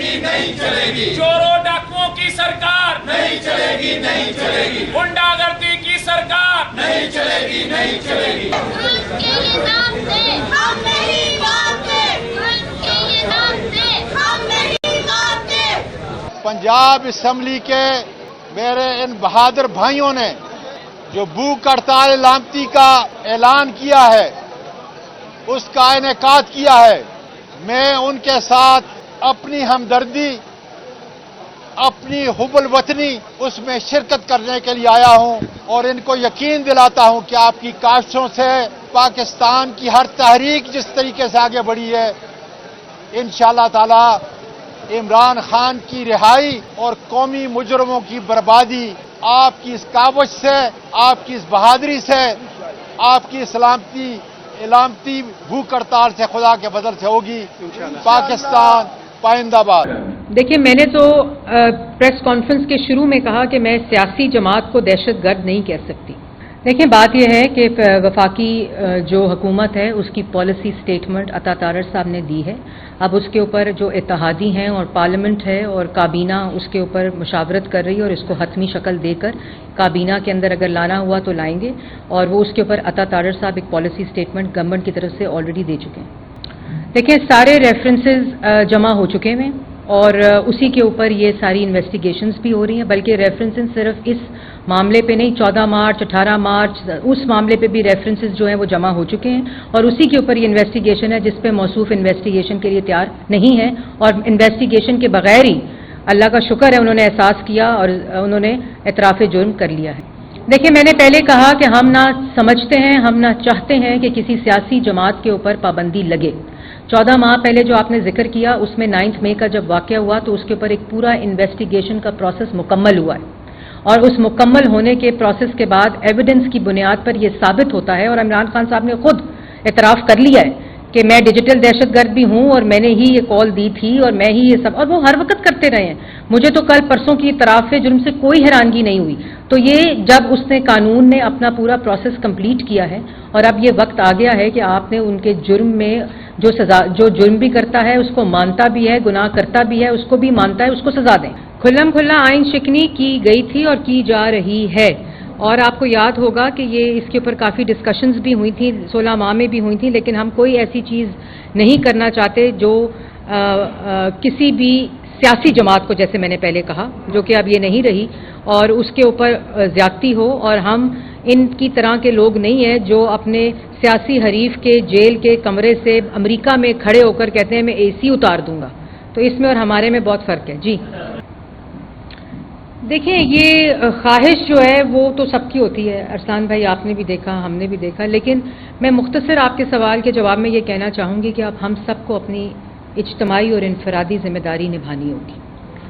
नहीं चलेगी। चोरों डाकुओं की सरकार नहीं चलेगी, नहीं चलेगी। गुंडागर्दी की सरकार नहीं चलेगी, नहीं चलेगी। उनके ये नाम से हम नहीं मानते, उनके ये नाम से हम नहीं मानते। पंजाब असेंबली के मेरे इन बहादुर भाइयों ने जो भूख हड़ताल सलामती का ऐलान किया है, उसका इनेकाद किया है, मैं उनके साथ अपनी हमदर्दी, अपनी हुब्बुल वतनी उसमें शिरकत करने के लिए आया हूं और इनको यकीन दिलाता हूं कि आपकी काविशों से पाकिस्तान की हर तहरीक जिस तरीके से आगे बढ़ी है, इंशाअल्लाह ताला इमरान खान की रिहाई और कौमी मुजरमों की बर्बादी आपकी इस काविश से, आपकी इस बहादुरी से, आपकी सलामती भूख हड़ताल से खुदा के बदल से होगी। पाकिस्तान पाइंदाबाद। देखिए, मैंने तो प्रेस कॉन्फ्रेंस के शुरू में कहा कि मैं सियासी जमात को दहशतगर्द नहीं कह सकती। देखिए, बात यह है कि वफाकी जो हुकूमत है उसकी पॉलिसी स्टेटमेंट अता तारड़ साहब ने दी है। अब उसके ऊपर जो इत्तेहादी हैं और पार्लियामेंट है और काबीना उसके ऊपर मुशावरत कर रही है और इसको हतमी शक्ल देकर काबीना के अंदर अगर लाना हुआ तो लाएंगे और वो उसके ऊपर अता तारड़ साहब एक पॉलिसी स्टेटमेंट गवर्नमेंट की तरफ से ऑलरेडी दे चुके हैं। देखिए, सारे रेफरेंसेस जमा हो चुके हैं और उसी के ऊपर ये सारी इन्वेस्टिगेशंस भी हो रही हैं, बल्कि रेफरेंसेस सिर्फ इस मामले पे नहीं, 14 मार्च 18 मार्च उस मामले पे भी रेफरेंसेस जो हैं वो जमा हो चुके हैं और उसी के ऊपर ये इन्वेस्टिगेशन है जिस पे मौसूफ इन्वेस्टिगेशन के लिए तैयार नहीं है और इन्वेस्टिगेशन के बगैर ही अल्लाह का शुक्र है उन्होंने एहसास किया और उन्होंने एतराफ़ जुर्म कर लिया है। देखिए, मैंने पहले कहा कि हम ना समझते हैं, हम ना चाहते हैं कि किसी सियासी जमात के ऊपर पाबंदी लगे। 14 माह पहले जो आपने जिक्र किया उसमें 9 मई का जब वाक़या हुआ तो उसके ऊपर एक पूरा इन्वेस्टिगेशन का प्रोसेस मुकम्मल हुआ है और उस मुकम्मल होने के प्रोसेस के बाद एविडेंस की बुनियाद पर यह साबित होता है और इमरान खान साहब ने खुद एतराफ़ कर लिया है कि मैं डिजिटल दहशतगर्द भी हूं और मैंने ही ये कॉल दी थी और मैं ही ये सब, और वो हर वक्त करते रहे हैं। मुझे तो कल परसों की इतराफ़ जुर्म से कोई हैरानगी नहीं हुई। तो ये जब उसने कानून ने अपना पूरा प्रोसेस कंप्लीट किया है और अब ये वक्त आ गया है कि आपने उनके जुर्म में जो सजा, जो जुर्म भी करता है उसको मानता भी है, गुनाह करता भी है उसको भी मानता है, उसको सजा दें। खुल्लम खुल्ला आइन शिकनी की गई थी और की जा रही है और आपको याद होगा कि ये इसके ऊपर काफ़ी डिस्कशंस भी हुई थी, 16 माह में भी हुई थी, लेकिन हम कोई ऐसी चीज़ नहीं करना चाहते जो किसी भी सियासी जमात को, जैसे मैंने पहले कहा, जो कि अब ये नहीं रही और उसके ऊपर ज़्यादती हो। और हम इनकी तरह के लोग नहीं हैं जो अपने सियासी हरीफ के जेल के कमरे से अमेरिका में खड़े होकर कहते हैं मैं AC उतार दूंगा। तो इसमें और हमारे में बहुत फ़र्क है। जी देखिए, ये ख्वाहिश जो है वो तो सबकी होती है, अरसलान भाई आपने भी देखा, हमने भी देखा, लेकिन मैं मुख्तसर आपके सवाल के जवाब में ये कहना चाहूँगी कि अब हम सबको अपनी इज्तमाई और इनफरादी जिम्मेदारी निभानी होगी।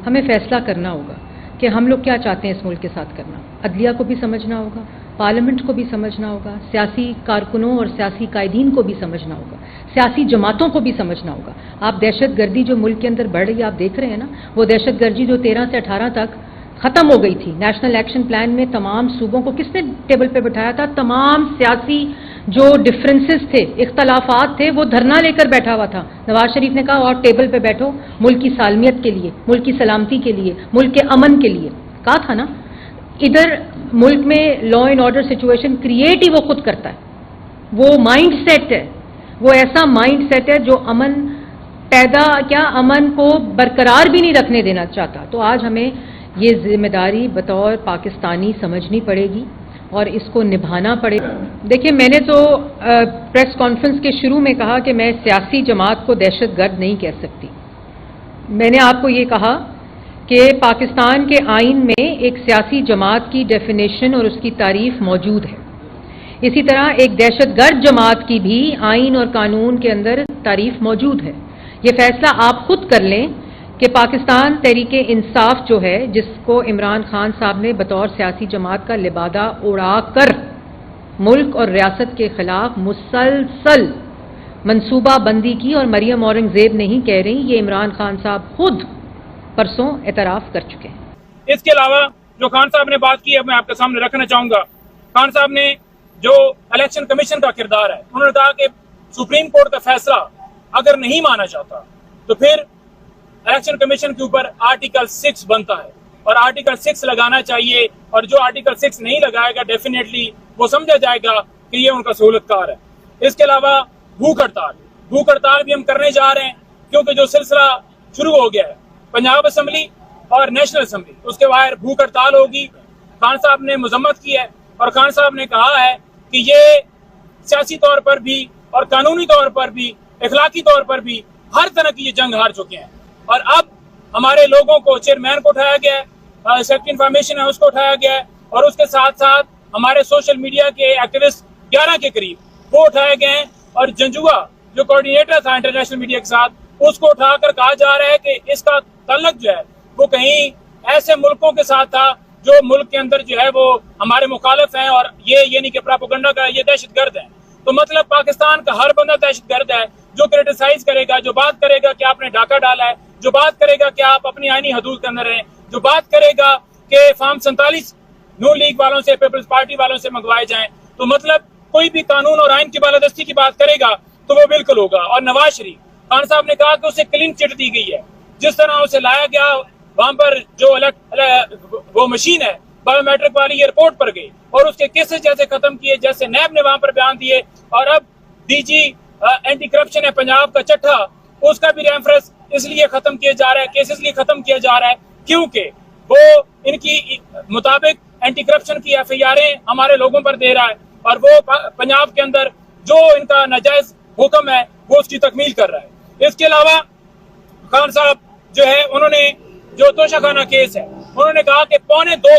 हमें फैसला करना होगा कि हम लोग क्या चाहते हैं इस मुल्क के साथ करना। अदलिया को भी समझना होगा, पार्लियामेंट को भी समझना होगा, सियासी कारकुनों और सियासी कायदीन को भी समझना होगा, सियासी जमातों को भी समझना होगा। आप दहशत गर्दी जो मुल्क के अंदर बढ़ रही है आप देख रहे हैं ना, वो दहशत गर्दी जो 13 से 18 तक ख़त्म हो गई थी। नेशनल एक्शन प्लान में तमाम सूबों को किसने टेबल पे बिठाया था? तमाम सियासी जो डिफरेंसेस थे, इख्तलाफात थे, वो धरना लेकर बैठा हुआ था। नवाज शरीफ ने कहा और टेबल पे बैठो, मुल्क की सालमियत के लिए, मुल्क की सलामती के लिए, मुल्क के अमन के लिए। कहा था ना, इधर मुल्क में law and order situation create ही वो खुद करता है। वो माइंड सेट है, वो ऐसा माइंड सेट है जो अमन पैदा, क्या अमन को बरकरार भी नहीं रखने देना चाहता। तो आज हमें ये जिम्मेदारी बतौर पाकिस्तानी समझनी पड़ेगी और इसको निभाना पड़ेगा। देखिए, मैंने तो प्रेस कॉन्फ्रेंस के शुरू में कहा कि मैं सियासी जमात को दहशतगर्द नहीं कह सकती। मैंने आपको ये कहा कि पाकिस्तान के आइन में एक सियासी जमात की डेफिनेशन और उसकी तारीफ मौजूद है। इसी तरह एक दहशतगर्द जमात की भी आइन और कानून के अंदर तारीफ मौजूद है। ये फैसला आप खुद कर लें कि पाकिस्तान तहरीक इंसाफ जो है, जिसको इमरान खान साहब ने बतौर सियासी जमात का लिबादा उड़ाकर मुल्क और रियासत के खिलाफ मुसलसल मनसूबा बंदी की, और मरियम औरंगजेब नहीं कह रही, ये इमरान खान साहब खुद परसों एतराफ़ कर चुके हैं। इसके अलावा जो खान साहब ने बात की है मैं आपके सामने रखना चाहूंगा। खान साहब ने जो इलेक्शन कमीशन का किरदार है, उन्होंने कहा कि सुप्रीम कोर्ट का फैसला अगर नहीं माना जाता तो फिर इलेक्शन कमीशन के ऊपर आर्टिकल 6 बनता है और आर्टिकल 6 लगाना चाहिए, और जो आर्टिकल 6 नहीं लगाएगा डेफिनेटली वो समझा जाएगा कि ये उनका सहूलतकार है। इसके अलावा भूख हड़ताल भी हम करने जा रहे हैं, क्योंकि जो सिलसिला शुरू हो गया है पंजाब असम्बली और नेशनल असम्बली, उसके बाहर भूख हड़ताल होगी। खान साहब ने मजम्मत की है और खान साहब ने कहा है कि ये सियासी तौर पर भी और कानूनी तौर पर भी, इखलाकी तौर पर भी हर तरह की ये जंग हार चुके हैं। और अब हमारे लोगों को, चेयरमैन को उठाया गया है, सेक्रेटरी इन्फॉर्मेशन है उसको उठाया गया है, और उसके साथ साथ हमारे सोशल मीडिया के एक्टिविस्ट 11 के करीब वो उठाए गए हैं, और जंजुआ जो कोऑर्डिनेटर था इंटरनेशनल मीडिया के साथ, उसको उठाकर कहा जा रहा है कि इसका ताल्लुक जो है वो कहीं ऐसे मुल्कों के साथ था जो मुल्क के अंदर जो है वो हमारे मुखालिफ हैं, और ये नहीं कि प्रोपेगेंडा का, ये दहशतगर्द है। तो मतलब पाकिस्तान का हर बंदा दहशतगर्द है, जो क्रिटिसाइज करेगा, जो बात करेगा कि आपने डाका डाला है, जो बात करेगा कि आप अपनी आईनी हदूद के अंदर रहें, जो बात करेगा कि फॉर्म 47 नून लीग वालों से, पीपल्स पार्टी वालों से मंगवाए जाएं, तो मतलब कोई भी कानून और आइन की बालादस्ती की बात करेगा तो वो बिल्कुल होगा। और नवाज शरीफ खान साहब ने कहा कि उसे क्लीन चिट दी गई है, जिस तरह उसे लाया गया वहां पर जो वो मशीन है बायोमेट्रिक वाली, ये रिपोर्ट पर गई और उसके केसेस जैसे खत्म किए, जैसे नैब ने वहां पर बयान दिए, और अब डीजी एंटी करप्शन है पंजाब का चट्ठा, उसका भी रेफरेंस इसलिए खत्म किया जा रहा है, केस इसलिए खत्म किया जा रहा है क्योंकि वो इनकी मुताबिक एंटी करप्शन की एफआईआरें हमारे लोगों पर दे रहा है, और वो पंजाब के अंदर जो इनका नाजायज हुक्म है वो उसकी तकमील कर रहा है। इसके अलावा खान साहब जो है, उन्होंने जो तोशाखाना केस है, उन्होंने कहा कि पौने 2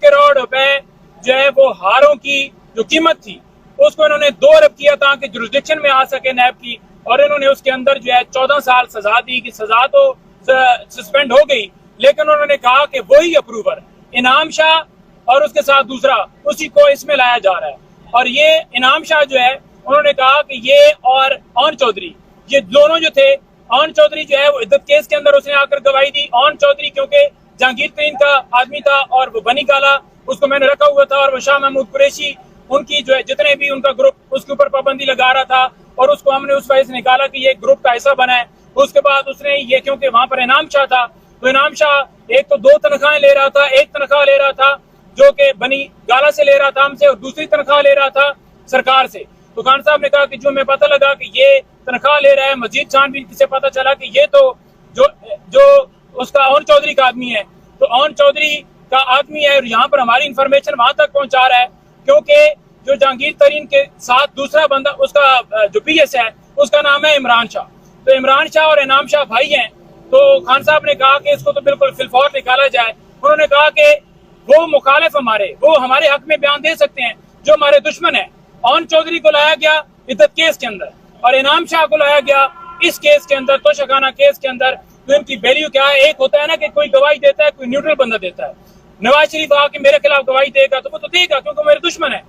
करोड़ रुपए जो है वो हारों की जो कीमत थी उसको इन्होंने 2 अरब किया ताकि जुरिस्डिक्शन में आ सके नैब की, और इन्होंने उसके अंदर जो है 14 साल सजा दी कि सजा तो सस्पेंड हो गई, लेकिन उन्होंने कहा कि वही अप्रूवर इनाम शाह और उसके साथ दूसरा उसी को इसमें लाया जा रहा है। और ये इनाम शाह जो है, उन्होंने कहा कि ये और ऑन चौधरी, ये दोनों जो थे, ऑन चौधरी जो है वो इद्दत केस के अंदर उसने आकर गवाही दी। ऑन चौधरी क्योंकि जहांगीर तरीन का आदमी था और वो बनी काला, उसको मैंने रखा हुआ था, और वो शाह महमूद कुरैशी उनकी जो है जितने भी उनका ग्रुप उसके ऊपर पाबंदी लगा रहा था, और उसको हमने उस वजह से निकाला कि ये ग्रुप का हिस्सा बना है। उसके बाद उसने ये, क्योंकि वहां पर इनाम शाह था, तो इनाम शाह एक तो 2 तनख्वाहें ले रहा था, एक तनख्वाह ले रहा था जो कि बनी गाला से ले रहा था हमसे, और दूसरी तनख्वाह ले रहा था सरकार से। तो खान साहब ने कहा कि जो हमें पता लगा कि ये तनख्वाह ले रहा है, मजीद छानबीन से पता चला कि ये तो जो उसका ऑन चौधरी का आदमी है, तो ऑन चौधरी का आदमी है, और यहाँ पर हमारी इंफॉर्मेशन वहां तक पहुंचा रहा है, क्योंकि जो जहांगीर तरीन के साथ दूसरा बंदा, उसका जो पीएस है, उसका नाम है इमरान शाह। तो इमरान शाह और इनाम शाह भाई हैं। तो खान साहब ने कहा कि इसको तो बिल्कुल फिलफौर निकाला जाए। उन्होंने कहा कि वो मुखालिफ वो हमारे हक में बयान दे सकते हैं जो हमारे दुश्मन है। ऑन चौधरी को लाया गया इद्दत केस के अंदर, और इनाम शाह को लाया गया इस केस के अंदर, तोशाखाना केस के अंदर। तो इनकी वैल्यू क्या है? एक होता है ना कि कोई गवाही देता है, कोई न्यूट्रल बंदा देता है। नवाज शरीफ आके मेरे खिलाफ गवाही देगा तो वो तो देगा क्योंकि मेरे दुश्मन है,